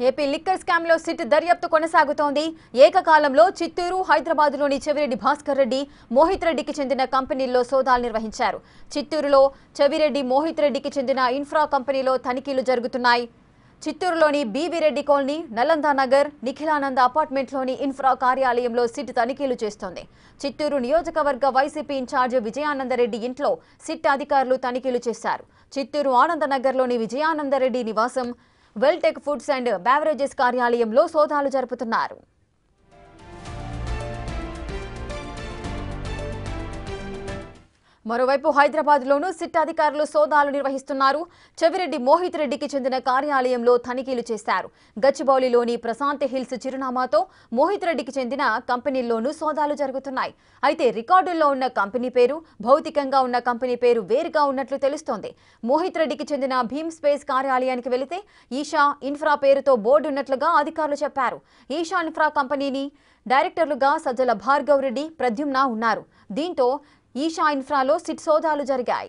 AP liquor scam లో SIT దర్యాప్తు కొనసాగుతోంది. ఏకకాలంలో చిత్తూరు, హైదరాబాద్లోని చెవిరెడ్డి భాస్కర్ రెడ్డి, మోహిత్ రెడ్డికి చెందిన కంపెనీల్లో సోదాలు నిర్వహించారు. చిత్తూరులో చెవిరెడ్డి, మోహిత్ రెడ్డికి చెందిన ఇన్ఫ్రా కంపెనీలో తనిఖీలు జరుగుతున్నాయి. చిత్తూరులోని బీవీ రెడ్డి కాలనీ, నలంద నగర్, నిఖిలానంద అపార్ట్మెంట్లోని ఇన్ఫ్రా కార్యాలయంలో సిట్ తనిఖీలు చేస్తోంది. చిత్తూరు నియోజకవర్గ వైసీపీ ఇన్ఛార్జ్ విజయానందరెడ్డి ఇంట్లో సిట్ అధికారులు తనిఖీలు చేశారు. చిత్తూరు ఆనందనగర్లోని విజయానందరెడ్డి నివాసం, వెల్టెక్ ఫుడ్స్ అండ్ బెవరేజెస్ కార్యాలయంలో సోదాలు జరుపుతున్నారు. మరోవైపు హైదరాబాద్లోనూ సిట్ అధికారులు సోదాలు నిర్వహిస్తున్నారు. చెవిరెడ్డి మోహిత్ రెడ్డికి చెందిన కార్యాలయంలో తనిఖీలు చేశారు. గచ్చిబౌలిలోని ప్రశాంత్ హిల్స్ చిరునామాతో మోహిత్ రెడ్డికి చెందిన కంపెనీల్లోనూ సోదాలు జరుగుతున్నాయి. అయితే రికార్డుల్లో ఉన్న కంపెనీ పేరు, భౌతికంగా ఉన్న కంపెనీ పేరు వేరుగా ఉన్నట్లు తెలుస్తోంది. మోహిత్ రెడ్డికి చెందిన భీమ్ స్పేస్ కార్యాలయానికి వెళితే ఈషా ఇన్ఫ్రా పేరుతో బోర్డు ఉన్నట్లుగా అధికారులు చెప్పారు. ఈషా ఇన్ఫ్రా కంపెనీని డైరెక్టర్లుగా సజ్జల భార్గవ్ రెడ్డి, ప్రద్యుమ్న ఉన్నారు. దీంతో ఈషా ఇన్ఫ్రాలో సిట్ సోదాలు జరిగాయి.